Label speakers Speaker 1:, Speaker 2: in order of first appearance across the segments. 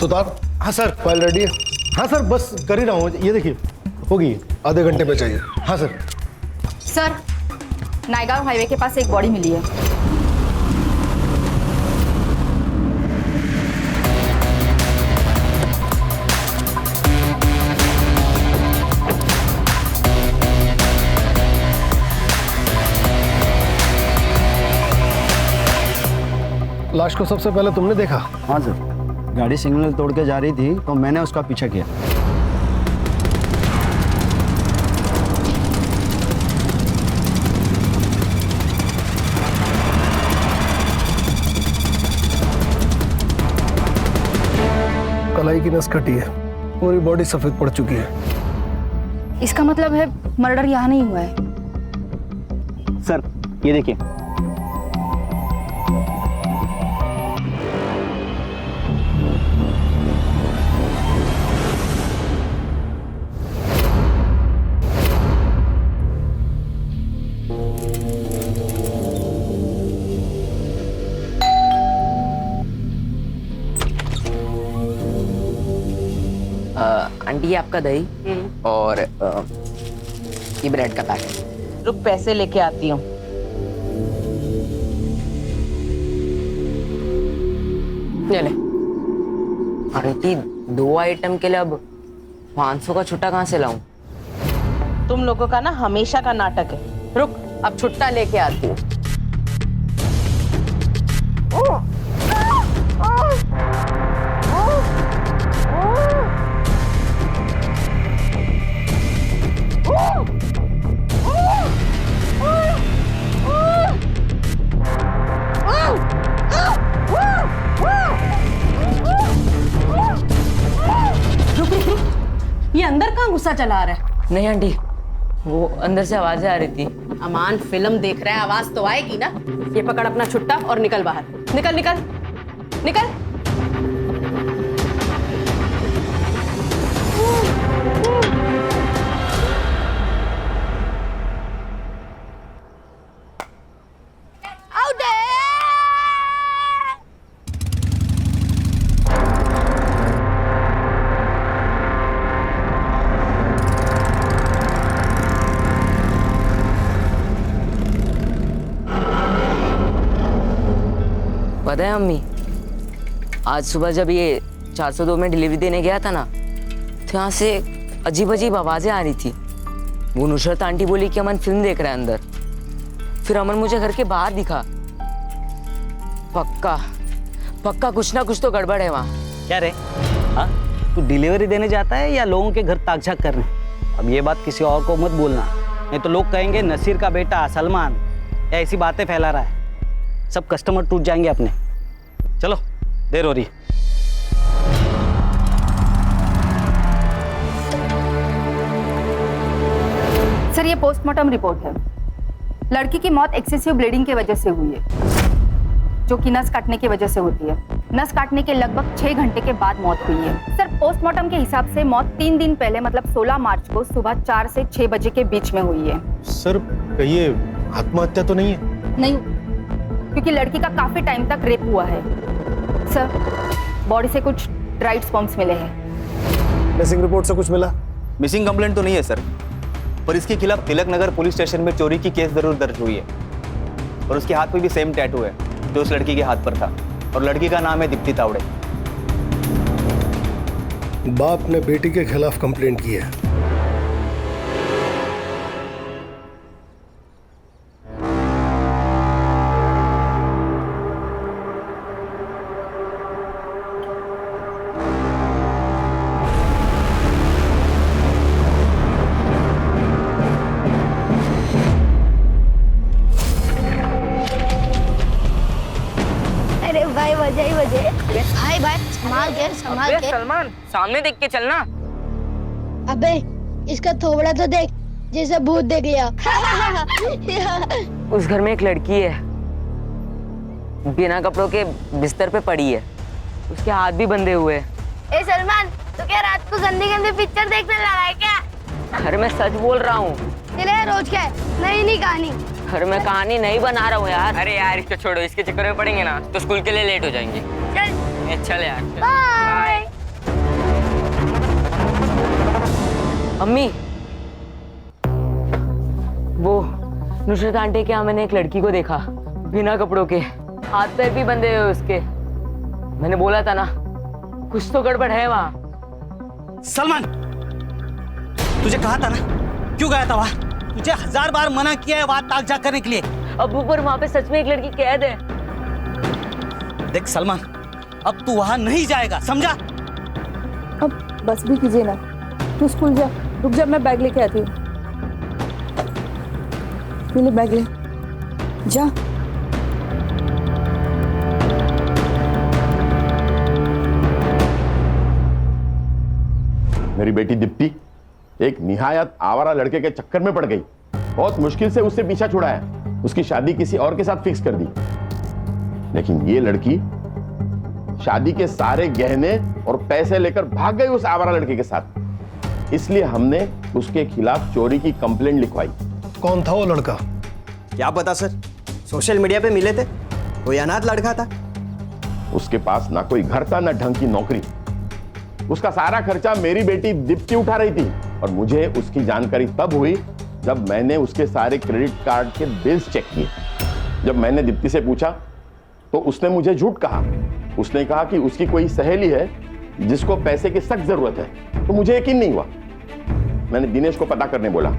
Speaker 1: सुतार।
Speaker 2: हाँ sir.
Speaker 1: File ready है?
Speaker 2: हाँ सर, बस कर ही रहा हूँ। ये देखिए होगी।
Speaker 1: आधे घंटे में चाहिए।
Speaker 2: हाँ सर।
Speaker 3: सर, नायगांव हाईवे के पास एक बॉडी मिली है।
Speaker 1: लाश को सबसे पहले तुमने देखा?
Speaker 4: हाँ सर, गाड़ी सिग्नल तोड़ के जा रही थी तो मैंने उसका पीछा किया।
Speaker 1: कलाई की नस कटी है, पूरी बॉडी सफेद पड़ चुकी है।
Speaker 3: इसका मतलब है मर्डर यहाँ नहीं हुआ है।
Speaker 4: सर ये देखिए।
Speaker 5: आंटी ये आपका दही और ये ब्रेड का पैकेट।
Speaker 6: रुक, पैसे लेके आती हूँ।
Speaker 5: ले ले। आंटी 2 आइटम के लिए अब 500 का छुट्टा कहाँ से लाऊं?
Speaker 6: तुम लोगों का ना हमेशा का नाटक है। रुक, अब छुट्टा लेके आती हूँ।
Speaker 7: ये अंदर कहाँ गुस्सा चला रहा है?
Speaker 5: नहीं आंटी, वो अंदर से आवाजें आ रही थी।
Speaker 7: अमान फिल्म देख रहा है, आवाज तो आएगी ना। ये पकड़ अपना छुट्टा और निकल बाहर। निकल निकल निकल।
Speaker 5: पता है अम्मी, आज सुबह जब ये 402 में डिलीवरी देने गया था ना, तो यहाँ से अजीब अजीब आवाजें आ रही थी। वो नुसरत आंटी बोली कि अमन फिल्म देख रहा है अंदर। फिर अमन मुझे घर के बाहर दिखा। पक्का पक्का कुछ ना कुछ तो गड़बड़ है वहाँ।
Speaker 8: क्या रे? हाँ, तू डिलीवरी देने जाता है या लोगों के घर ताक झाक करने? अब ये बात किसी और को मत बोलना, नहीं तो लोग कहेंगे नसीर का बेटा सलमान या ऐसी बातें फैला रहा है। सब कस्टमर टूट जाएंगे अपने। चलो, देर हो रही।
Speaker 3: सर, ये पोस्टमार्टम रिपोर्ट है। लड़की की मौत एक्सेसिव ब्लीडिंग की वजह से हुई है, जो कि नस काटने की वजह से होती है। नस काटने के लगभग 6 घंटे के बाद मौत हुई है। सर, पोस्टमार्टम के हिसाब से मौत 3 दिन पहले मतलब 16 मार्च को सुबह 4 से 6 बजे के बीच में हुई है।
Speaker 2: सर, कहिए आत्महत्या तो नहीं है?
Speaker 3: नहीं, क्योंकि लड़की का काफी टाइम तक रेप हुआ है। सर, बॉडी से कुछ ड्राइड स्पर्म्स मिले हैं।
Speaker 1: मिसिंग रिपोर्ट से कुछ मिला?
Speaker 9: मिसिंग कंप्लेंट तो नहीं है सर, पर इसके खिलाफ तिलक नगर पुलिस स्टेशन में चोरी की केस जरूर दर्ज हुई है। और उसके हाथ में भी सेम टैटू है जो उस लड़की के हाथ पर था, और लड़की का नाम है दीप्ति तावड़े।
Speaker 1: बाप ने बेटी के खिलाफ कंप्लेंट की है।
Speaker 10: भाई भाई संभाल के।
Speaker 5: सलमान, सामने देख के चलना।
Speaker 10: अबे इसका थोबड़ा तो देख, जैसे भूत देख लिया।
Speaker 5: उस घर में एक लड़की है, बिना कपड़ों के बिस्तर पे पड़ी है, उसके हाथ भी बंधे हुए हैं।
Speaker 10: ए सलमान, तो क्या रात को गंदी गंदी पिक्चर देखने लगा है क्या?
Speaker 5: अरे मैं सच बोल रहा हूँ।
Speaker 10: चले रोज क्या नई नई कहानी।
Speaker 5: अरे मैं कहानी नहीं बना रहा हूँ यार। अरे यार इसको छोड़ो, इसके चक्कर में पड़ेंगे ना तो स्कूल के लिए लेट हो जाएंगे।
Speaker 10: चल
Speaker 5: चल यार।
Speaker 10: बाय।
Speaker 5: अम्मी, वो नुसरत आंटी के यहाँ मैंने एक लड़की को देखा, बिना कपड़ों के, हाथ पैर भी बंधे हुए उसके। मैंने बोला था ना, कुछ तो गड़बड़ है वहाँ।
Speaker 8: सलमान, तुझे कहा था ना, क्यों गया था वहां? तुझे 1000 बार मना किया है वहां ताक झाक करने के लिए।
Speaker 5: अब ऊपर वहाँ पे सच में एक लड़की कैद है।
Speaker 8: देख सलमान, अब तू वहां नहीं जाएगा, समझा?
Speaker 3: अब बस भी कीजिए ना, तू स्कूल जा, रुक जा, मैं बैग लेके आती हूँ। ले बैग ले, जा।
Speaker 11: मेरी बेटी दीप्ति एक निहायत आवारा लड़के के चक्कर में पड़ गई। बहुत मुश्किल से उससे पीछा छुड़ाया, उसकी शादी किसी और के साथ फिक्स कर दी। लेकिन ये लड़की शादी के सारे गहने और पैसे लेकर भाग गई उस आवारा लड़के के साथ। इसलिए हमने उसके खिलाफ चोरी की कंप्लेंट लिखवाई।
Speaker 1: कौन था वो लड़का?
Speaker 4: क्या पता सर, सोशल मीडिया पे मिले थे, कोई अनाथ लड़का था।
Speaker 11: उसके पास ना कोई घर था ना ढंग की नौकरी। उसका सारा खर्चा मेरी बेटी दीप्ति उठा रही थी और मुझे उसकी जानकारी तब हुई जब मैंने उसके सारे क्रेडिट कार्ड के बिल्स चेक किए। जब मैंने दीप्ति से पूछा तो उसने मुझे झूठ कहा। उसने कहा कि उसकी कोई सहेली है जिसको पैसे की सख्त जरूरत है। तो मुझे यकीन नहीं हुआ। मैंने दिनेश को पता करने बोला।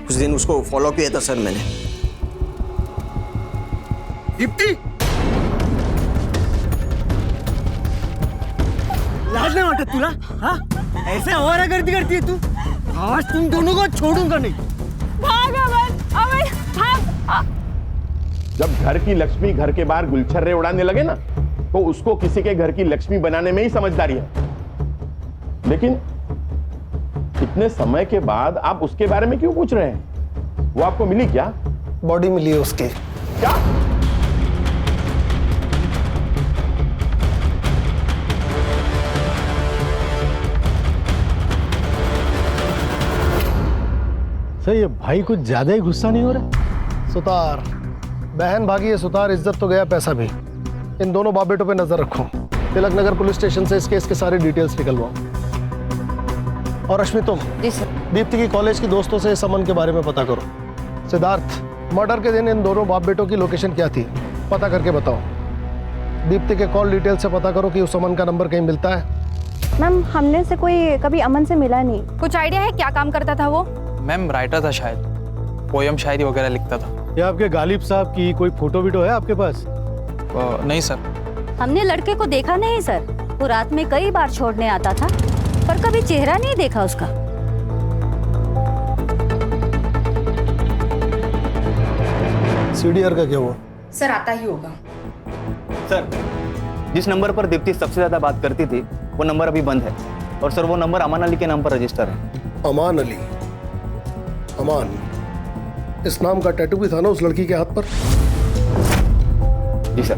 Speaker 4: कुछ दिन उसको फॉलो किया था सर मैंने।
Speaker 8: दीप्ति, लाज नहीं आता तुला? हाँ, ऐसे आवारा गर्दी करती है तू? आज तुम दोनों को छोड़ूंगा नहीं।
Speaker 3: भाग अमन, भाग।
Speaker 11: जब घर की लक्ष्मी घर के बाहर गुलछर्रे उड़ाने लगे ना, तो उसको किसी के घर की लक्ष्मी बनाने में ही समझदारी है। लेकिन इतने समय के बाद आप उसके बारे में क्यों पूछ रहे हैं? वो आपको मिली क्या?
Speaker 1: बॉडी मिली है उसकी।
Speaker 11: क्या?
Speaker 2: सर ये भाई कुछ ज्यादा ही गुस्सा नहीं हो रहा?
Speaker 1: सुतार, बहन भागी है सुतार, इज्जत तो गया, पैसा भी। इन दोनों बाप बेटों पे नजर रखो। तिलक नगर पुलिस स्टेशन से इस केस के सारे डिटेल्स निकलवाओ। और रश्मि तुम
Speaker 3: जी सर।
Speaker 1: दीप्ति की कॉलेज की दोस्तों से इस अमन के बारे में पता करो। सिद्धार्थ, मर्डर के दिन इन दोनों बाप बेटों की लोकेशन क्या थी, पता करके बताओ। दीप्ति के कॉल डिटेल से पता करो कि उस अमन का नंबर कहीं मिलता है।
Speaker 3: मैम, हमने से कोई कभी अमन से मिला नहीं। कुछ आइडिया है क्या काम करता था वो?
Speaker 12: मैम राइटर था, शायद पोयम शायरी वगैरह लिखता था।
Speaker 2: ये आपके गालिब साहब की कोई फोटो वीटो है आपके पास?
Speaker 12: नहीं सर।
Speaker 13: हमने लड़के को देखा नहीं सर, वो रात में कई बार छोड़ने आता था, पर कभी चेहरा नहीं देखा उसका।
Speaker 1: सीडीआर का क्या हुआ?
Speaker 3: सर आता ही होगा।
Speaker 9: सर, जिस नंबर पर दीप्ति सबसे ज्यादा बात करती थी वो नंबर अभी बंद है। और सर वो नंबर अमान अली के नाम पर रजिस्टर है।
Speaker 1: अमान अली? अमान, इस नाम का टैटू भी था ना उस लड़की के हाथ पर?
Speaker 9: जी सर।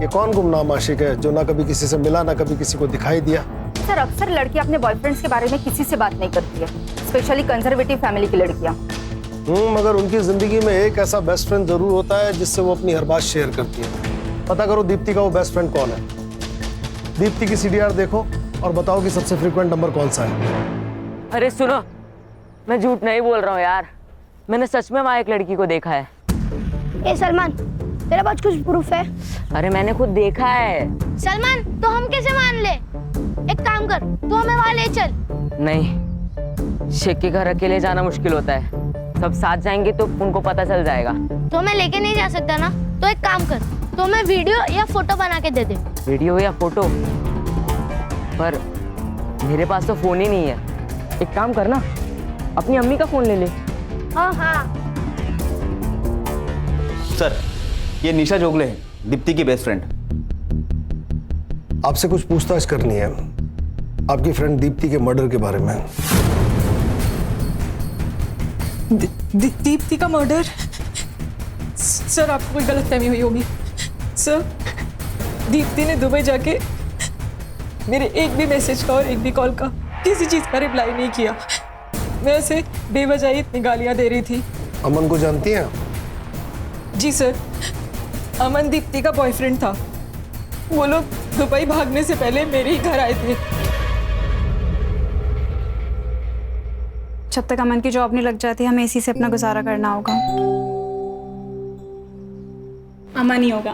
Speaker 1: ये कौन गुमनाम आशिक है जो ना कभी किसी से मिला ना कभी किसी को दिखाई दिया?
Speaker 3: सर अक्सर लड़की अपने बॉयफ्रेंड्स के बारे में किसी से बात नहीं करती है, स्पेशली कंजर्वेटिव फैमिली की लड़कियां।
Speaker 1: मगर उनकी जिंदगी में एक ऐसा बेस्ट फ्रेंड जरूर होता है जिससे वो अपनी हर बात शेयर करती है। पता करो दीप्ति का वो बेस्ट फ्रेंड कौन है। दीप्ति की सीडीआर देखो और बताओ कि सबसे फ्रीक्वेंट नंबर कौन सा है।
Speaker 5: अरे सुनो, मैं झूठ नहीं बोल रहा हूँ यार, मैंने सच में वहाँ एक लड़की को देखा है।
Speaker 10: ए सलमान, तेरे पास कुछ प्रूफ है?
Speaker 5: अरे मैंने खुद देखा है।
Speaker 10: सलमान, तो हम कैसे मान ले? एक काम कर, तू हमें वहाँ ले चल।
Speaker 5: नहीं, शेख के घर अकेले जाना मुश्किल होता है, सब साथ जाएंगे तो उनको पता चल जाएगा।
Speaker 10: तो हमें लेके नहीं जा सकता ना? तो एक काम कर, तो हमें वीडियो या फोटो बना के दे दे।
Speaker 5: वीडियो या फोटो? पर मेरे पास तो फोन ही नहीं है। एक काम करना, अपनी अम्मी का फोन ले ले।
Speaker 10: हाँ हाँ।
Speaker 9: सर, ये निशा जोगले है, दीप्ति की बेस्ट फ्रेंड।
Speaker 1: आपसे कुछ पूछताछ करनी है आपकी फ्रेंड दीप्ति के मर्डर के बारे में।
Speaker 14: दीप्ति का मर्डर? सर आपको कोई गलतफहमी हुई होगी। सर, दीप्ति ने दुबई जाके मेरे एक भी मैसेज का और एक भी कॉल का किसी चीज का रिप्लाई नहीं किया। मैं उसे बेवजह ही इतनी गालियां दे रही थी।
Speaker 1: अमन को जानती हैं?
Speaker 14: जी सर, अमन दीप्ति का बॉयफ्रेंड था। वो लोग दुबई भागने से पहले मेरे ही घर आए थे।
Speaker 15: जब तक अमन की जॉब नहीं लग जाती हमें इसी से अपना गुजारा करना होगा। अमन ही होगा।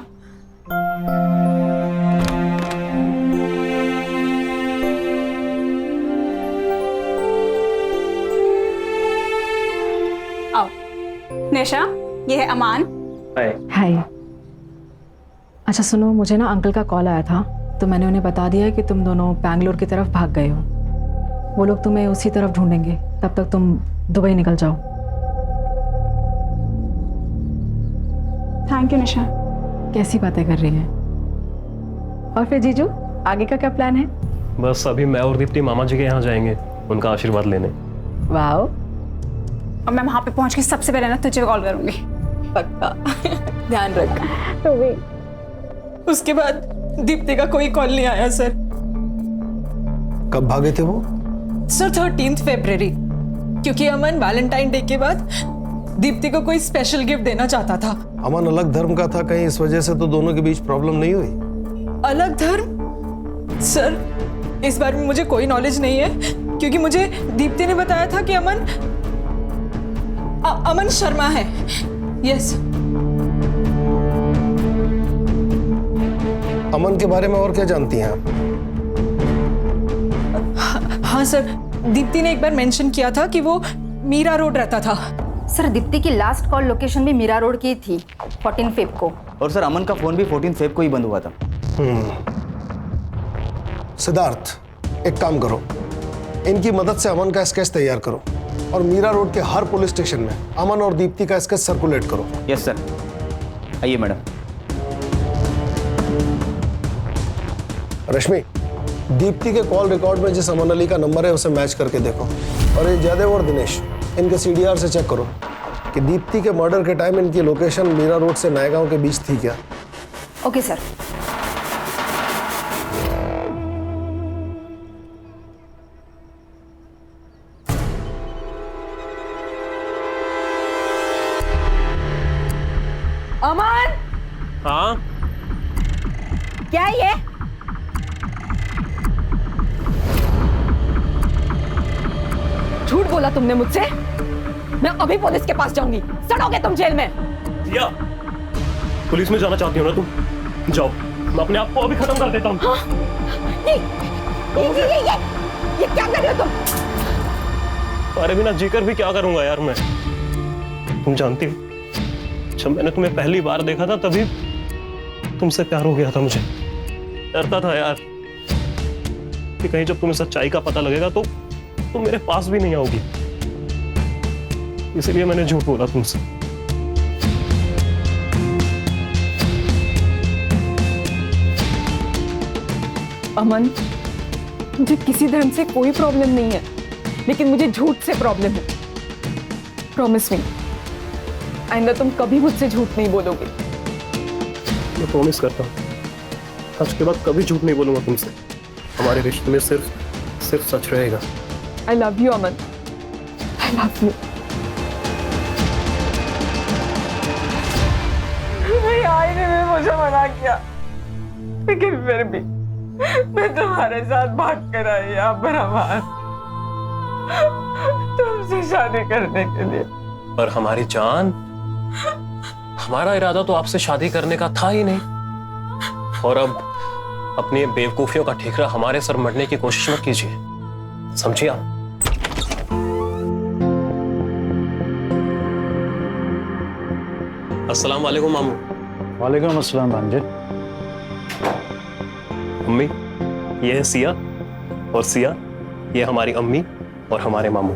Speaker 15: आओ निशा, ये है अमान।
Speaker 14: हाय। अच्छा सुनो, मुझे ना अंकल का कॉल आया था तो मैंने उन्हें बता दिया कि तुम दोनों बैंगलोर की तरफ भाग गए हो। वो लोग तुम्हें उसी तरफ ढूंढेंगे, तब तक तुम दुबई निकल जाओ।
Speaker 15: थैंक यू निशा।
Speaker 14: कैसी बातें कर रही है। और फिर जीजू, आगे का क्या प्लान है?
Speaker 16: बस अभी मैं और दीप्ति मामा जी के यहाँ जाएंगे उनका आशीर्वाद लेने।
Speaker 14: वाओ।
Speaker 15: और मैं वहां पे पहुंच के सबसे पहले ना तुझे कॉल करूंगी।
Speaker 14: पक्का। ध्यान रख।
Speaker 15: तो उसके बाद दीप्ति का कोई कॉल नहीं आया सर।
Speaker 1: कब भागे थे वो?
Speaker 14: सर 13 फरवरी, क्योंकि अमन वैलेंटाइन डे के बाद दीप्ति को कोई स्पेशल गिफ्ट देना चाहता था।
Speaker 1: अमन अलग धर्म का था, कहीं इस वजह से तो दोनों के बीच प्रॉब्लम नहीं हुई?
Speaker 14: अलग धर्म? सर इस बारे में मुझे कोई नॉलेज नहीं है, क्योंकि मुझे दीप्ति ने बताया था कि अमन शर्मा है। यस।
Speaker 1: अमन के बारे में और क्या जानती हैं आप?
Speaker 14: हाँ सर, दीप्ति ने एक बार मेंशन किया था कि वो मीरा रोड रहता था।
Speaker 3: सर दीप्ति की लास्ट कॉल लोकेशन भी मीरा रोड की थी 14 फेब को।
Speaker 9: और सर अमन का फोन भी 14 फेब को ही बंद हुआ था।
Speaker 1: सिद्धार्थ, एक काम करो, इनकी मदद से अमन का स्केच तैयार करो और मीरा रोड के हर पुलिस स्टेशन में अमन और दीप्ति का स्केच सर्कुलेट करो।
Speaker 9: Yes sir. आइए मैडम।
Speaker 1: रश्मि, दीप्ति के कॉल रिकॉर्ड में जिस अमन अली का नंबर है उसे मैच करके देखो। और ये जयदेव और दिनेश, इनके CDR से चेक करो कि दीप्ति के मर्डर के टाइम इनकी लोकेशन मीरा रोड से नएगांव के बीच थी क्या।
Speaker 3: Okay sir.
Speaker 6: अमन।
Speaker 16: हाँ
Speaker 6: क्या है ये? झूठ बोला तुमने मुझसे। मैं अभी पुलिस के पास जाऊंगी, सड़ोगे तुम जेल में।
Speaker 16: या पुलिस में जाना चाहती हो ना तुम? जाओ, मैं अपने आप को अभी खत्म कर देता हूँ।
Speaker 6: हाँ? ये क्या कर रहे हो तुम?
Speaker 16: अरे बिना जीकर भी क्या करूंगा यार मैं। तुम जानती हो, जब मैंने तुम्हें पहली बार देखा था तभी तुमसे प्यार हो गया था मुझे। डरता था यार कि कहीं जब तुम्हें सच्चाई का पता लगेगा तो तुम मेरे पास भी नहीं आओगी, इसलिए मैंने झूठ बोला तुमसे।
Speaker 6: अमन, मुझे किसी धर्म से कोई प्रॉब्लम नहीं है, लेकिन मुझे झूठ से प्रॉब्लम है। प्रॉमिस मी, आइंदा तुम कभी मुझसे झूठ नहीं बोलोगे।
Speaker 16: मैं प्रॉमिस करता हूँ, आज के बाद कभी झूठ नहीं बोलूंगा तुमसे। हमारे रिश्ते में सिर्फ सच रहेगा।
Speaker 6: I love you, Aman. I love you। आईने में मुझे मना किया, लेकिन फिर भी मैं तुम्हारे साथ भाग कर आई यहाँ पर अमन, तुमसे शादी करने के लिए।
Speaker 16: पर हमारी जान, हमारा इरादा तो आपसे शादी करने का था ही नहीं। और अब अपनी बेवकूफियों का ठिकरा हमारे सर मरने की कोशिश मत कीजिए, समझिए आप? अस्सलाम वालेकुम मामू।
Speaker 2: वालेकुम अस्सलाम भांजे।
Speaker 16: अम्मी, ये है सिया, और सिया ये हमारी अम्मी और हमारे मामू।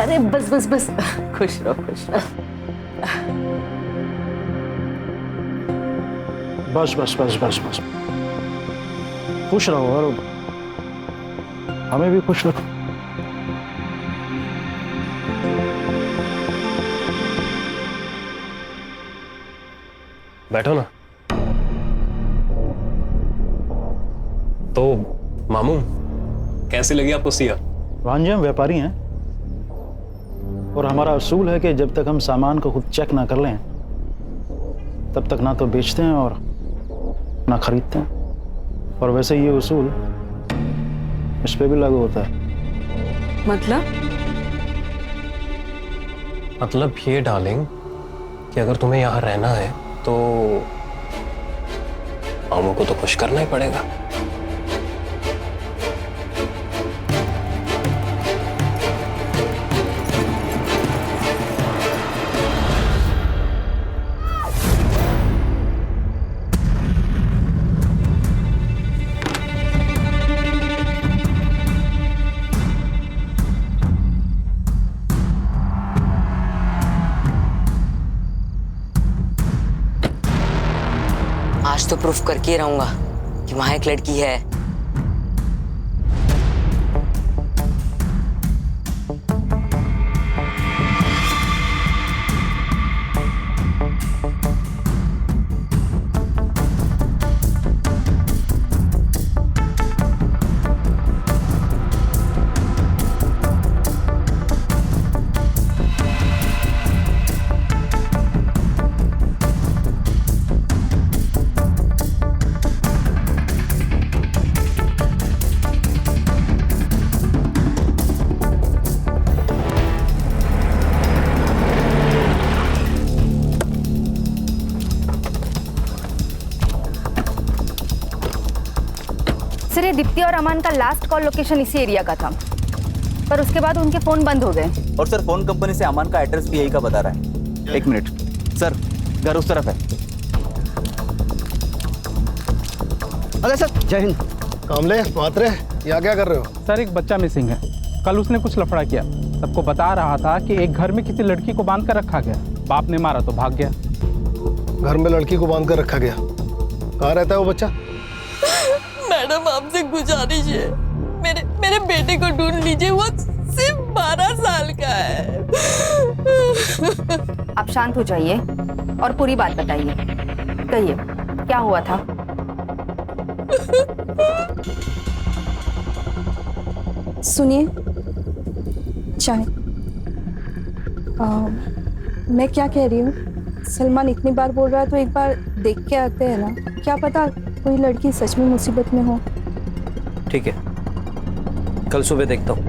Speaker 6: अरे बस बस बस, खुश रहो खुश रहो।
Speaker 2: बस बस बस बस बस, खुश रहो और हमें भी खुश रखो।
Speaker 16: बैठो ना। तो मामू, कैसी लगी आपको सिया?
Speaker 2: भांजे, हम व्यापारी हैं और हमारा असूल है कि जब तक हम सामान को खुद चेक ना कर लें तब तक ना तो बेचते हैं और ना खरीदते हैं। और वैसे ये उसूल इस पे भी लागू होता है।
Speaker 16: मतलब ये डार्लिंग कि अगर तुम्हें यहाँ रहना है तो मामू को तो खुश करना ही पड़ेगा।
Speaker 5: आज तो प्रूफ करके ही रहूंगा कि वहां एक लड़की है।
Speaker 3: सर, ये दीप्ति और अमान का लास्ट कॉल लोकेशन इसी एरिया का था, पर उसके बाद उनके फोन बंद हो गए।
Speaker 9: और सर फोन कंपनी से अमान का एड्रेस भी यही का बता रहा है। एक मिनट सर, घर उस तरफ है।
Speaker 8: अरे सर, जय हिंद।
Speaker 1: कामले मात्रे, यहाँ क्या कर रहे हो?
Speaker 12: सर एक बच्चा मिसिंग है। कल उसने कुछ लफड़ा किया, सबको बता रहा था कि एक घर में किसी लड़की को बांध कर रखा गया। बाप ने मारा तो भाग गया।
Speaker 1: घर में लड़की को बांध कर रखा गया? कहाँ रहता है वो बच्चा?
Speaker 14: मैडम आपसे गुजारिश है, मेरे बेटे को ढूंढ लीजिए, वो सिर्फ 12 साल का है।
Speaker 3: आप शांत हो जाइए और पूरी बात बताइए। कहिए, क्या हुआ था?
Speaker 17: सुनिए, चाय। मैं क्या कह रही हूँ, सलमान इतनी बार बोल रहा है तो एक बार देख के आते हैं ना। क्या पता कोई लड़की सच में मुसीबत में हो।
Speaker 8: ठीक है, कल सुबह देखता हूँ।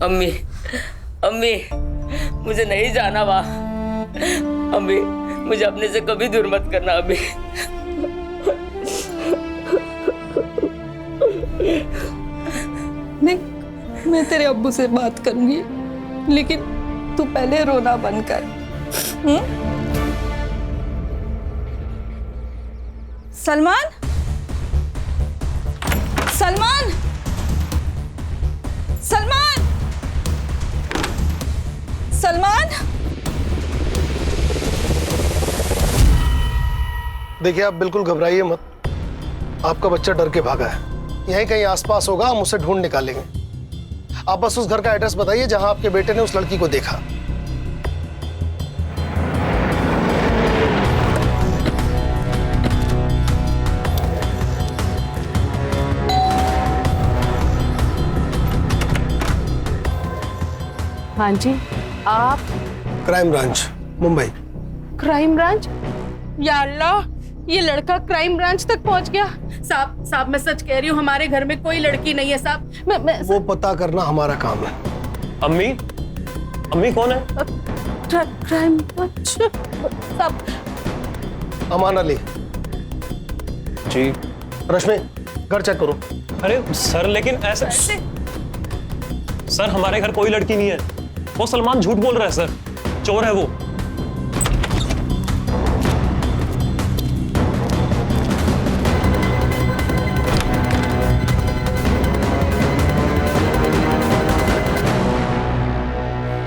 Speaker 5: अम्मी, अम्मी, मुझे नहीं जाना वहाँ। अम्मी, मुझे अपने से कभी दूर मत करना अम्मी।
Speaker 14: मैं तेरे अब्बू से बात करूंगी, लेकिन तू पहले रोना बंद कर।
Speaker 17: सलमान, सलमान, सलमान, सलमान।
Speaker 1: देखिए, आप बिल्कुल घबराइए मत। आपका बच्चा डर के भागा है। यहीं कहीं आसपास होगा, हम उसे ढूंढ निकालेंगे। आप बस उस घर का एड्रेस बताइए जहां आपके बेटे ने उस लड़की को देखा।
Speaker 7: हाँ जी, आप?
Speaker 1: Crime branch, Mumbai.
Speaker 7: Crime branch? या अल्लाह, ये लड़का क्राइम ब्रांच तक पहुंच गया। साहब मैं सच कह रही हूँ, हमारे घर में कोई लड़की नहीं है साहब।
Speaker 1: वो पता करना हमारा काम है।
Speaker 16: अम्मी, अम्मी कौन है?
Speaker 7: क्राइम ब्रांच साहब।
Speaker 1: अमान अली
Speaker 16: जी।
Speaker 1: रश्मि, घर चेक करो।
Speaker 16: अरे सर, लेकिन ऐसे सर, हमारे घर कोई लड़की नहीं है। वो सलमान झूठ बोल रहा है सर, चोर है वो।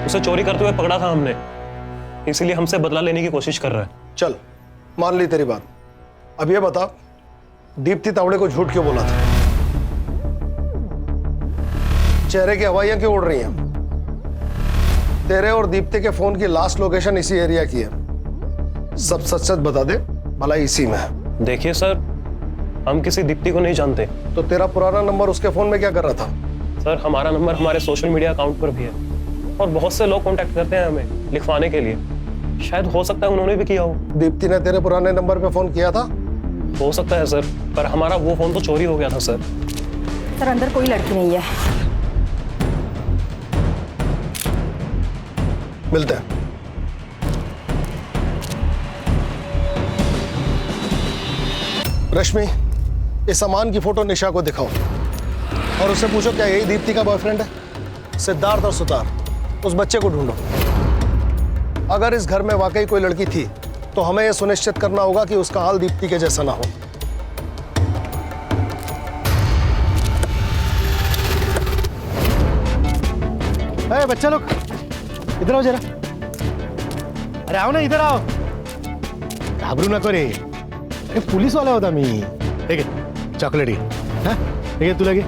Speaker 16: उसे चोरी करते हुए पकड़ा था हमने, इसीलिए हमसे बदला लेने की कोशिश कर रहा है।
Speaker 1: चल, मान ली तेरी बात। अब ये बता, दीप्ति तावड़े को झूठ क्यों बोला था? चेहरे की हवाइयां क्यों उड़ रही हैं? तेरे और दीप्ति के फोन की लास्ट लोकेशन इसी एरिया की है। सब सच सच बता दे, भला इसी में है।
Speaker 16: देखिए सर, हम किसी दीप्ति को नहीं जानते।
Speaker 1: तो तेरा पुराना नंबर उसके फोन में क्या कर रहा था?
Speaker 16: सर, हमारा नंबर हमारे सोशल मीडिया अकाउंट पर भी है और बहुत से लोग कांटेक्ट करते हैं हमें लिखवाने के लिए। शायद हो सकता है उन्होंने भी किया हो।
Speaker 1: दीप्ति ने तेरे पुराने नंबर पे फोन किया था?
Speaker 16: हो सकता है सर, पर हमारा वो फोन तो चोरी हो गया था सर।
Speaker 3: सर अंदर कोई लड़की नहीं है।
Speaker 1: मिलते हैं। रश्मि, इस सामान की फोटो निशा को दिखाओ और उससे पूछो क्या यही दीप्ति का बॉयफ्रेंड है। सिद्धार्थ और सुतार, उस बच्चे को ढूंढो। अगर इस घर में वाकई कोई लड़की थी तो हमें यह सुनिश्चित करना होगा कि उसका हाल दीप्ति के जैसा ना हो।
Speaker 18: अरे बच्चा लोग इधर आओ जरा। अरे आओ ना, इधर आओ। घाबरू नको रे, अरे पुलिस वाला होता मी। ठीक है, चॉकलेट ठीक है, तू लगे।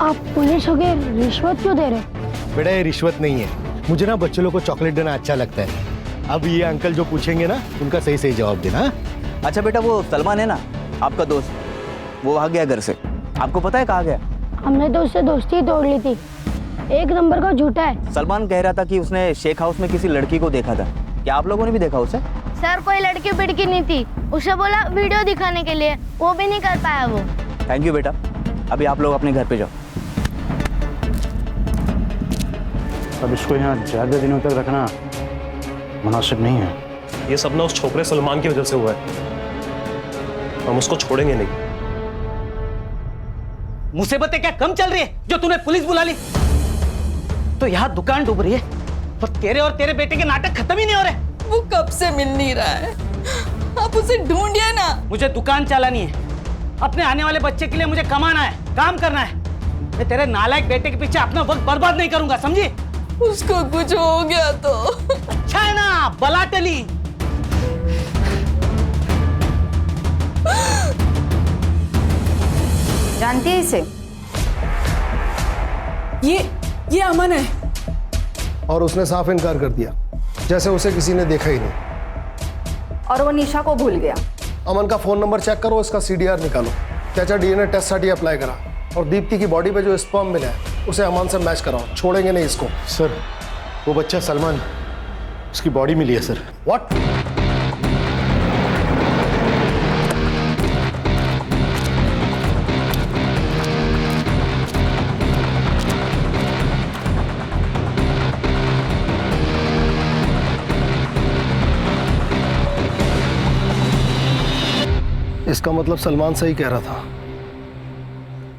Speaker 10: आप पुलिस हो गए, रिश्वत क्यों दे रहे?
Speaker 18: बेटा ये रिश्वत नहीं है, मुझे ना बच्चों लोग को चॉकलेट देना अच्छा लगता है। अब ये अंकल जो पूछेंगे ना उनका सही सही जवाब देना।
Speaker 9: अच्छा बेटा, वो सलमान है ना आपका दोस्त, वो भाग गया घर से, आपको पता है कहाँ गया?
Speaker 10: हमने तो उससे दोस्ती ही तोड़ ली थी, एक नंबर का झूठा है।
Speaker 9: सलमान कह रहा था कि उसने शेख हाउस में किसी लड़की को देखा था, क्या आप लोगों ने भी देखा उसे?
Speaker 10: सर कोई लड़की बिड़की नहीं थी, उसे बोला वीडियो दिखाने के लिए, वो भी नहीं कर पाया वो।
Speaker 9: थैंक यू बेटा, अभी आप लोग अपने घर पे जाओ।
Speaker 2: अब इसको यहाँ ज्यादा दिनों तक रखना मुनासिब नहीं है।
Speaker 16: ये सब ना उस छोकरे सलमान की वजह से हुआ है, हम उसको छोड़ेंगे नहीं।
Speaker 8: मुसीबतें क्या कम चल रही है जो तूने पुलिस बुला ली? तो यहाँ दुकान डूब रही है और तेरे और तेरे बेटे के नाटक खत्म ही नहीं हो रहे।
Speaker 14: वो कब से मिल नहीं रहा है, आप उसे ढूंढिए ना।
Speaker 8: मुझे दुकान चलानी है, अपने आने वाले बच्चे के लिए मुझे कमाना है, काम करना है। मैं तेरे नालायक बेटे के पीछे अपना वक्त बर्बाद नहीं करूंगा, समझी?
Speaker 14: उसको कुछ हो गया तो
Speaker 8: अच्छा है ना, बला टली।
Speaker 3: जानती है इसे?
Speaker 14: ये अमन है।
Speaker 1: और उसने साफ इनकार कर दिया, जैसे उसे किसी ने देखा ही नहीं।
Speaker 3: और वो निशा को भूल गया।
Speaker 1: अमन का फोन नंबर चेक करो, इसका CDR निकालो। चाचा डीएनए टेस्ट साठी अप्लाई करा और दीप्ति की बॉडी पे जो स्पर्म मिला है उसे अमन से मैच कराओ, छोड़ेंगे नहीं इसको।
Speaker 18: सर वो बच्चा सलमान, उसकी बॉडी मिली है सर।
Speaker 1: व्हाट? इसका मतलब सलमान सही कह रहा था,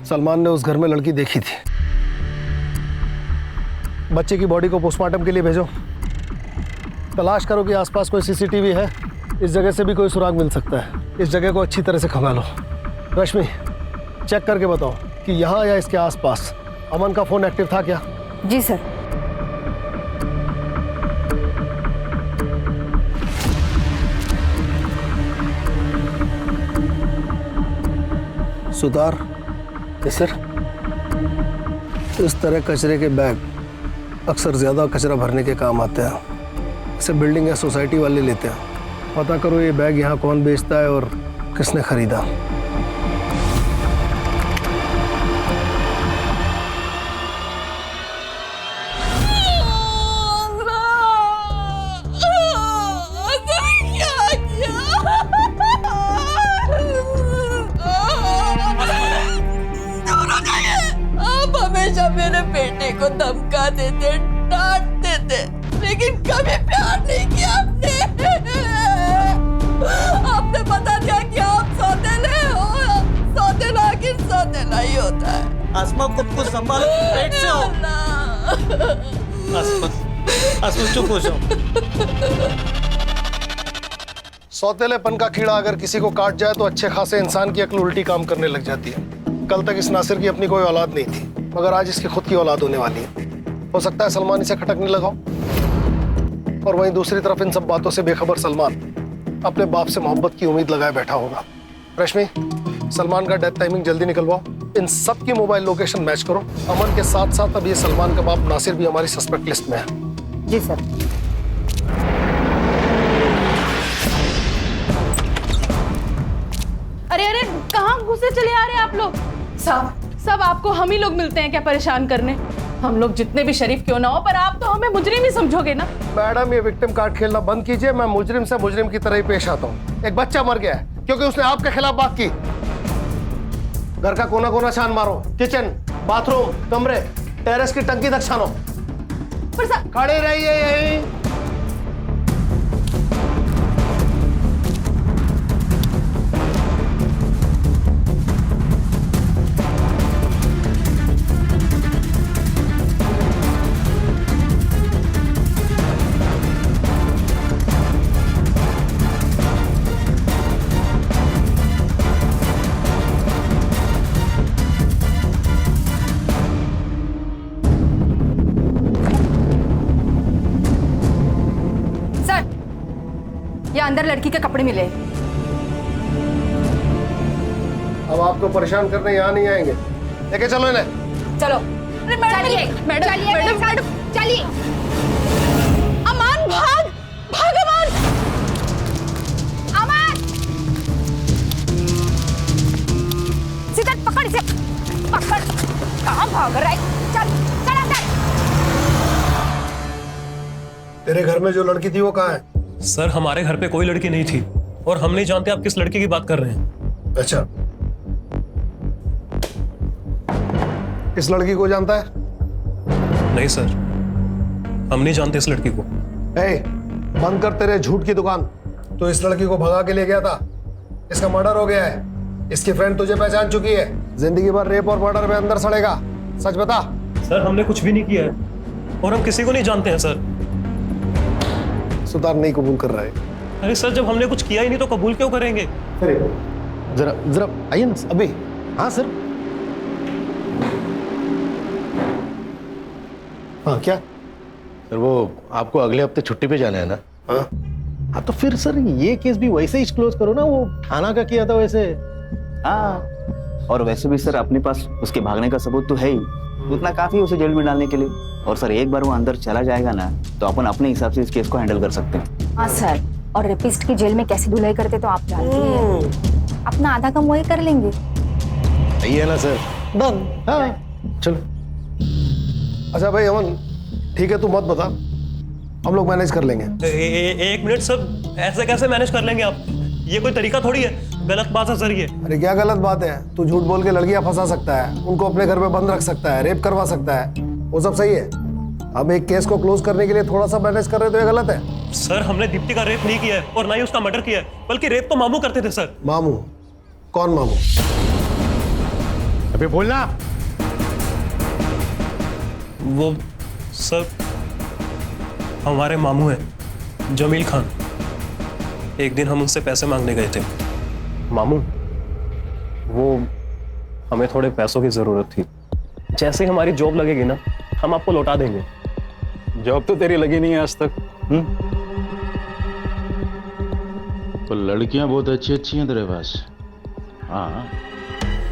Speaker 1: सलमान ने उस घर में लड़की देखी थी। बच्चे की बॉडी को पोस्टमार्टम के लिए भेजो, तलाश करो कि आसपास कोई CCTV है, इस जगह से भी कोई सुराग मिल सकता है। इस जगह को अच्छी तरह से खंगालो। रश्मि चेक करके बताओ कि यहाँ या इसके आसपास अमन का फोन एक्टिव था क्या?
Speaker 3: जी सर।
Speaker 1: सुतार,
Speaker 18: सर
Speaker 1: इस तरह कचरे के बैग अक्सर ज़्यादा कचरा भरने के काम आते हैं। इसे बिल्डिंग या सोसाइटी वाले लेते हैं। पता करो ये बैग यहाँ कौन बेचता है और किसने खरीदा।
Speaker 14: हमेशा मेरे बेटे को धमका देते, डांटते थे, लेकिन कभी प्यार नहीं किया आपने। आपने बता दिया कि आप सौतेले हो, सौतेला आखिर सौतेला ही होता है।
Speaker 8: आसमा को संभालो, पेट से हो। आसमा चुप हो जाओ।
Speaker 1: सौतेलेपन का कीड़ा अगर किसी को काट जाए तो अच्छे खासे इंसान की अक्ल उल्टी काम करने लग जाती है। कल तक इस नासिर की अपनी कोई औलाद नहीं थी, मगर आज इसकी खुद की औलाद होने वाली है। हो सकता है सलमान इसे खटकने लगा हो। और वहीं दूसरी तरफ इन सब बातों से बेखबर सलमान अपने बाप से मोहब्बत की उम्मीद लगाए बैठा होगा। रश्मि, सलमान का डेथ टाइमिंग जल्दी निकलवाओ, इन सब की मोबाइल लोकेशन मैच करो। अमन के साथ साथ अब ये सलमान का बाप नासिर भी हमारी सस्पेक्ट लिस्ट में है।
Speaker 3: जी सर।
Speaker 7: अरे अरे, कहाँ घुसे चले आ रहे हैं आप लोग? सब आपको हम ही लोग मिलते हैं क्या परेशान करने? हम लोग जितने भी शरीफ क्यों ना हो, पर आप तो हमें मुजरिम ही समझोगे ना।
Speaker 1: मैडम, ये विक्टिम कार्ड खेलना बंद कीजिए। मैं मुजरिम से मुजरिम की तरह ही पेश आता हूँ। एक बच्चा मर गया है क्योंकि उसने आपके खिलाफ बात की। घर का कोना कोना छान मारो, किचन, बाथरूम, कमरे, टेरेस की टंकी तक छानो। खड़े रहिए यहीं।
Speaker 3: या अंदर लड़की के कपड़े मिले।
Speaker 1: अब आपको परेशान करने यहाँ नहीं आएंगे। लेके चलो इन्हें।
Speaker 3: चलो
Speaker 7: चलिए मैडम, चलिए। अमान, भाग भाग अमान।
Speaker 3: अमान, सिद्धार्थ पकड़ इसे, पकड़। कहाँ भाग रहा है? चल चल अंदर।
Speaker 1: तेरे घर में जो लड़की थी वो कहाँ है?
Speaker 16: सर, हमारे घर पे कोई लड़की नहीं थी और हम नहीं जानते आप किस लड़की की बात कर रहे हैं।
Speaker 1: अच्छा, इस लड़की को जानता है?
Speaker 16: नहीं सर, हम नहीं जानते इस लड़की को।
Speaker 1: बंद कर तेरे झूठ की दुकान। तो इस लड़की को भगा के ले गया था, इसका मर्डर हो गया है। इसकी फ्रेंड तुझे पहचान चुकी है। जिंदगी भर रेप और मर्डर में अंदर सड़ेगा। सच बता।
Speaker 16: सर, हमने कुछ भी नहीं किया है और हम किसी को नहीं जानते हैं सर।
Speaker 1: सुधार नहीं कबूल कर रहा है।
Speaker 16: अरे सर, जब हमने कुछ किया ही नहीं तो कबूल क्यों करेंगे?
Speaker 18: जरा जरा आइए ना अभी। हाँ सर।
Speaker 1: हाँ क्या
Speaker 18: सर, वो आपको अगले हफ्ते छुट्टी पे जाना है ना? हाँ तो फिर सर ये केस भी वैसे ही क्लोज करो ना। वो थाना का किया था वैसे।
Speaker 9: हाँ, और वैसे भी सर अपने पास उसके भागने का सबूत तो है ही, उतना काफी है उसे जेल में डालने के लिए। और सर एक बार वो अंदर चला जाएगा ना तो अपन अपने हिसाब से इस केस को हैंडल कर सकते हैं।
Speaker 3: हाँ सर, और रेपिस्ट की जेल में कैसी धुलाई करते तो आप जानते हैं। अपना आधा कम वही कर लेंगे।
Speaker 18: सही है ना सर? डन। हाँ चलो।
Speaker 1: अच्छा भाई अमन, ठीक है, तू मत बता, हम लोग मैनेज कर लेंगे।
Speaker 16: एक मिनट सर, ऐसे कैसे मैनेज कर लेंगे आप? ये कोई तरीका थोड़ी है, गलत बात है सर ये।
Speaker 1: अरे क्या गलत बात है? तू झूठ बोल के लड़कियां फंसा सकता है, उनको अपने घर में बंद रख सकता है, रेप करवा सकता है, वो सब सही है। हम एक केस को क्लोज करने के लिए थोड़ा सा मैनेज कर रहे तो ये गलत है?
Speaker 16: सर, हमने दीप्ति का रेप नहीं किया है और ना ही उसका मर्डर किया है, बल्कि रेप तो मामू करते थे सर।
Speaker 1: मामू? कौन मामू?
Speaker 18: अबे बोलना।
Speaker 16: वो सर हमारे मामू हैं, जमील खान। एक दिन हम उनसे पैसे मांगने गए थे। मामू, वो हमें थोड़े पैसों की जरूरत थी। जैसे ही हमारी जॉब लगेगी ना, हम आपको लौटा देंगे।
Speaker 2: जॉब तो तेरी लगी नहीं है आज तक।
Speaker 19: तो लड़कियां बहुत अच्छी अच्छी हैं तेरे पास। हाँ,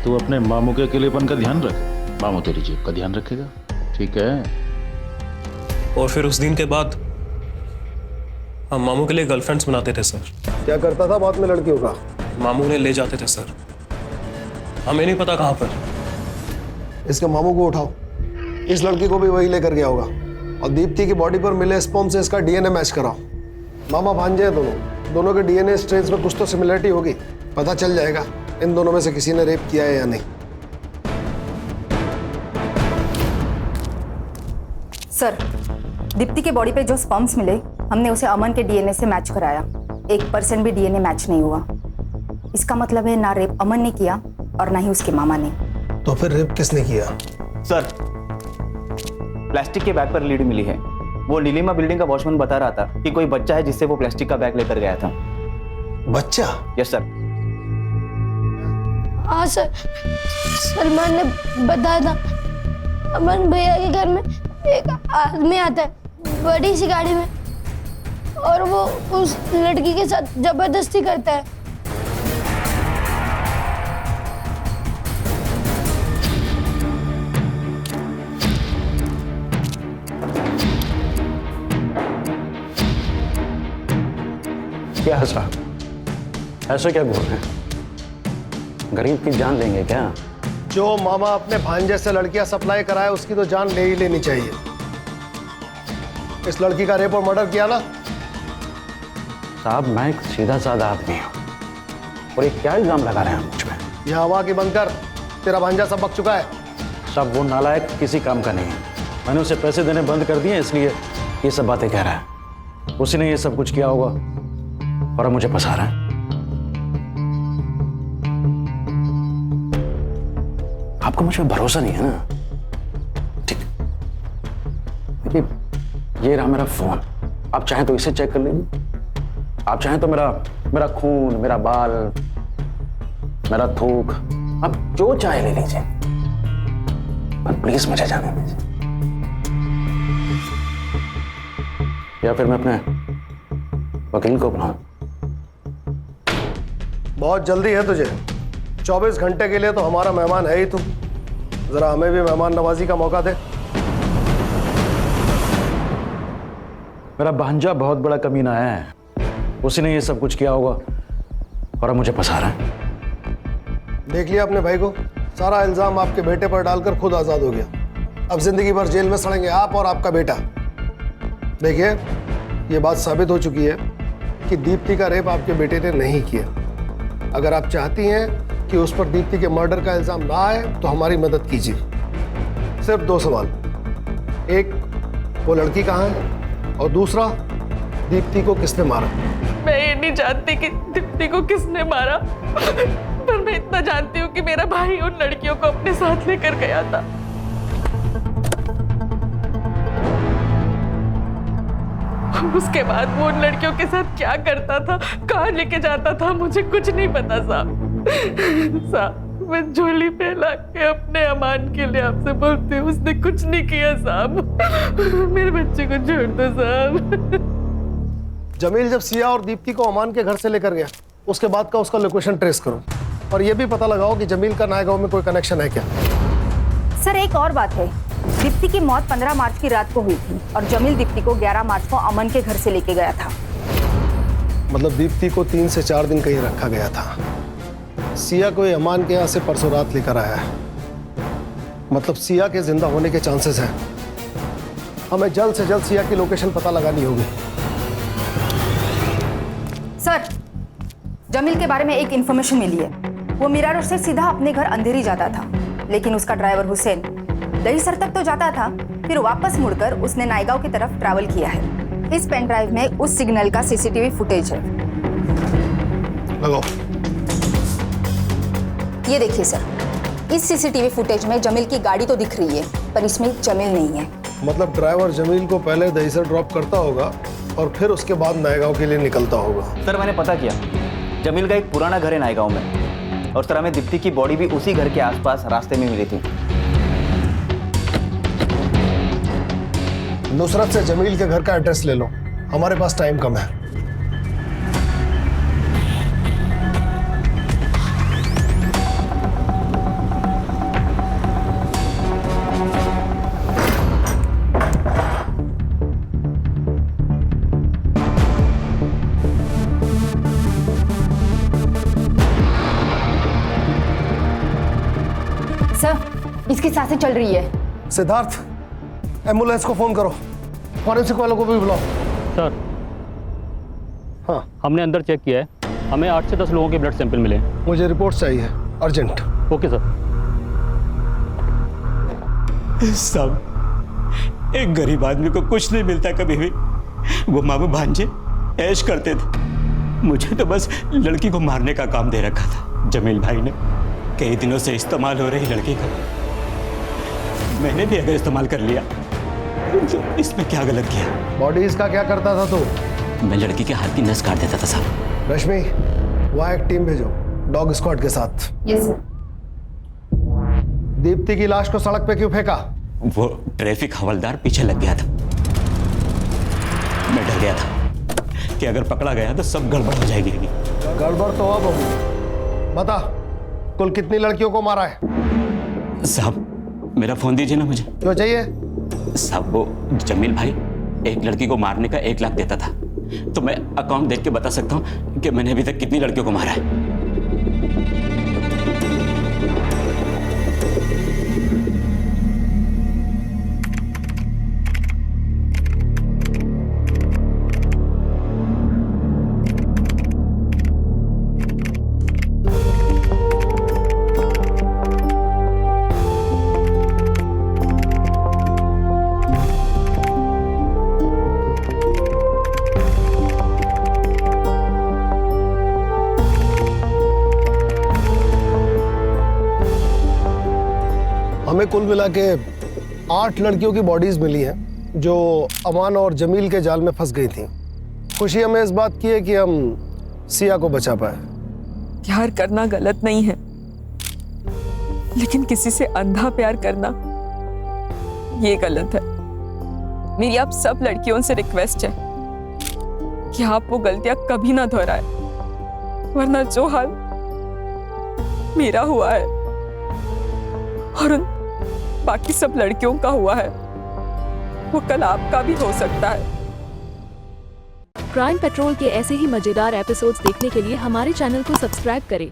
Speaker 19: तू अपने मामू के अकेलेपन का ध्यान रख, मामू तेरी जेब का ध्यान रखेगा। ठीक है?
Speaker 16: और फिर उस दिन के बाद हम मामू के लिए गर्लफ्रेंड्स बनाते थे सर।
Speaker 1: क्या करता था बाद में लड़कियों का?
Speaker 16: मामू ने ले जाते थे सर, हमें नहीं पता कहाँ पर।
Speaker 1: इसके मामू को उठाओ, इस लड़की को भी वही लेकर गया होगा और दीप्ति की बॉडी पर मिले स्पर्म से इसका डीएनए मैच कराओ। मामा भांजे हैं दोनों के डीएनए स्ट्रेन्स में कुछ तो सिमिलरिटी होगी। पता चल जाएगा इन दोनों में से किसी ने रेप किया है या नहीं।
Speaker 3: सर, दीप्ति के बॉडी पे जो स्पर्म्स मिले, हमने उसे अमन के डीएनए से मैच कराया। 1% भी डीएनए मैच नहीं हुआ। इसका मतलब है ना रेप अमन ने किया और ना ही उसके मामा ने।
Speaker 1: तो फिर रेप किसने किया?
Speaker 9: सर, प्लास्टिक के बैग पर लीड मिली है। वो नीलिमा बिल्डिंग का वॉचमैन बता रहा था कि कोई बच्चा है जिससे वो प्लास्टिक का बैग लेकर गया था।
Speaker 1: बच्चा?
Speaker 9: Yes sir.
Speaker 10: हाँ सर, सलमान ने बताया था। अमन भैया के घर में एक आदमी आता है बड़ी सी गाड़ी में और वो उस लड़की के साथ जबरदस्ती करता है।
Speaker 2: क्या साहब, ऐसे क्या बोल रहे हैं? गरीब की जान लेंगे क्या?
Speaker 1: जो मामा अपने भांजे से लड़कियां सप्लाई कराए उसकी तो जान ले ही लेनी चाहिए। इस लड़की का रेप और मर्डर किया ना?
Speaker 2: साहब मैं एक सीधा साधा आदमी हूँ और ये क्या इल्जाम लगा रहे हैं मुझ पे?
Speaker 1: ये हवा की बंद कर, तेरा भांजा सब बक चुका है।
Speaker 2: सब वो नालायक किसी काम का नहीं है। मैंने उसे पैसे देने बंद कर दिए इसलिए ये सब बातें कह रहा है। उसी ने ये सब कुछ किया होगा और अब मुझे फंसा रहा है। आपको मुझ पर भरोसा नहीं है ना? ठीक, देखिए ये रहा मेरा फोन, आप चाहें तो इसे चेक कर लीजिए। आप चाहें तो मेरा खून, मेरा बाल, मेरा थूक, आप जो चाहे ले लीजिए, पर प्लीज मुझे जाने दीजिए। या फिर मैं अपने वकील को बुलाऊं?
Speaker 1: बहुत जल्दी है तुझे, 24 घंटे के लिए तो हमारा मेहमान है ही तू। जरा हमें भी मेहमान नवाजी का मौका दे।
Speaker 2: मेरा भांजा बहुत बड़ा कमीना है, उसी ने ये सब कुछ किया होगा और अब मुझे फंसा रहा है।
Speaker 1: देख लिया अपने भाई को, सारा इल्जाम आपके बेटे पर डालकर खुद आजाद हो गया। अब जिंदगी भर जेल में सड़ेंगे आप और आपका बेटा। देखिए ये बात साबित हो चुकी है कि दीप्ति का रेप आपके बेटे ने नहीं किया। अगर आप चाहती हैं कि उस पर दीप्ति के मर्डर का इल्जाम ना आए तो हमारी मदद कीजिए। सिर्फ 2 सवाल, एक वो लड़की कहाँ है और दूसरा दीप्ति को किसने मारा?
Speaker 14: मैं ये नहीं जानती कि दीप्ति को किसने मारा, पर मैं इतना जानती हूँ कि मेरा भाई उन लड़कियों को अपने साथ लेकर गया था। उसके बाद वो उन लड़कियों के साथ क्या करता था, कहाँ लेके जाता था, मुझे कुछ नहीं पता साहब। साहब मैं झोली फैला के अपने अमान के लिए आपसे बोलती हूँ, उसने कुछ नहीं किया साहब। मेरे बच्चे को छोड़ दो साहब।
Speaker 1: जमील जब सिया और दीप्ति को अमान के घर से लेकर गया उसके बाद का उसका लोकेशन ट्रेस करो और ये भी पता लगाओ कि जमील का नायगांव में कोई कनेक्शन है क्या।
Speaker 3: सर एक और बात है, दीप्ति की मौत 15 मार्च की रात को हुई थी और जमील दीप्ति को 11 मार्च को अमन के घर से लेके गया था।
Speaker 1: मतलब दीप्ति को 3 से 4 दिन कहीं रखा गया था। सिया को अमान के यहाँ से परसों रात लेकर आया है। मतलब सिया के जिंदा होने के चांसेस हैं। हमें जल्द से जल्द सिया की लोकेशन पता लगानी होगी।
Speaker 3: सर जमील के बारे में एक इंफॉर्मेशन मिली है। वो मीरा रोड से सीधा अपने घर अंधेरी जाता था, लेकिन उसका ड्राइवर हुसैन दहीसर तक तो जाता था, फिर वापस मुड़कर उसने नायगांव की तरफ ट्रैवल किया है। इस पेन ड्राइव में उस सिग्नल का सीसीटीवी फुटेज है।
Speaker 1: लगाओ।
Speaker 3: ये देखिए सर, इस सीसीटीवी फुटेज में जमील की गाड़ी तो दिख रही है पर इसमें जमील नहीं है।
Speaker 1: मतलब ड्राइवर जमील को पहले दहीसर ड्रॉप करता होगा और फिर उसके बाद नायगांव के लिए निकलता होगा।
Speaker 9: सर मैंने पता किया, जमील का एक पुराना घर है नायगांव में और सर हमें दीप्ति की बॉडी भी उसी घर के आसपास रास्ते में मिली थी।
Speaker 1: नुसरत से जमील के घर का एड्रेस ले लो, हमारे पास टाइम कम है।
Speaker 3: सर इसकी सांसें चल रही है।
Speaker 1: सिद्धार्थ एम्बुलेंस को फोन करो, फॉरेंसिक वालों को भी बुलाओ।
Speaker 20: सर
Speaker 1: हाँ
Speaker 20: हमने अंदर चेक किया है, हमें 8 से 10 लोगों के ब्लड सैंपल मिले।
Speaker 1: मुझे रिपोर्ट चाहिए अर्जेंट।
Speaker 20: Okay sir.
Speaker 21: साहब एक गरीब आदमी को कुछ नहीं मिलता कभी भी। वो मामू भांजे ऐश करते थे, मुझे तो बस लड़की को मारने का काम दे रखा था जमील भाई ने। कई दिनों से इस्तेमाल हो रही लड़की का मैंने भी अगर इस्तेमाल कर लिया तो इसमें क्या गलत किया?
Speaker 1: बॉडीज का क्या करता था तू?
Speaker 21: मैं लड़की के हाथ की नस काट देता था साहब।
Speaker 1: रश्मि वहाँ एक टीम भेजो डॉग स्क्वाड के साथ।
Speaker 3: Yes sir.
Speaker 1: दीप्ति की लाश को सड़क पे क्यों फेंका?
Speaker 21: वो ट्रैफिक हवलदार पीछे लग गया था। मैं डर गया था कि अगर पकड़ा गया तो सब गड़बड़ हो जाएगी।
Speaker 1: गड़बड़ तो अब होगी। बता कुल कितनी लड़कियों को मारा है?
Speaker 21: साहब मेरा फोन दीजिए ना मुझे।
Speaker 1: क्यों चाहिए?
Speaker 21: साहब वो जमील भाई एक लड़की को मारने का 1 लाख देता था, तो मैं अकाउंट देख के बता सकता हूँ कि मैंने अभी तक कितनी लड़कियों को मारा है।
Speaker 1: हमें कुल मिला के 8 लड़कियों की बॉडीज मिली हैं जो अमान और जमील के जाल में फंस गई थी। खुशी हमें इस बात की है कि हम सिया को बचा पाए।
Speaker 6: प्यार करना गलत नहीं है, लेकिन किसी से अंधा प्यार करना ये गलत है। मेरी आप सब लड़कियों से रिक्वेस्ट है कि आप वो गलतियां कभी ना दोहराए, वरना जो हाल मेरा हुआ है और उन बाकी सब लड़कियों का हुआ है वो कल आपका भी हो सकता है।
Speaker 4: क्राइम पेट्रोल के ऐसे ही मजेदार एपिसोड्स देखने के लिए हमारे चैनल को सब्सक्राइब करें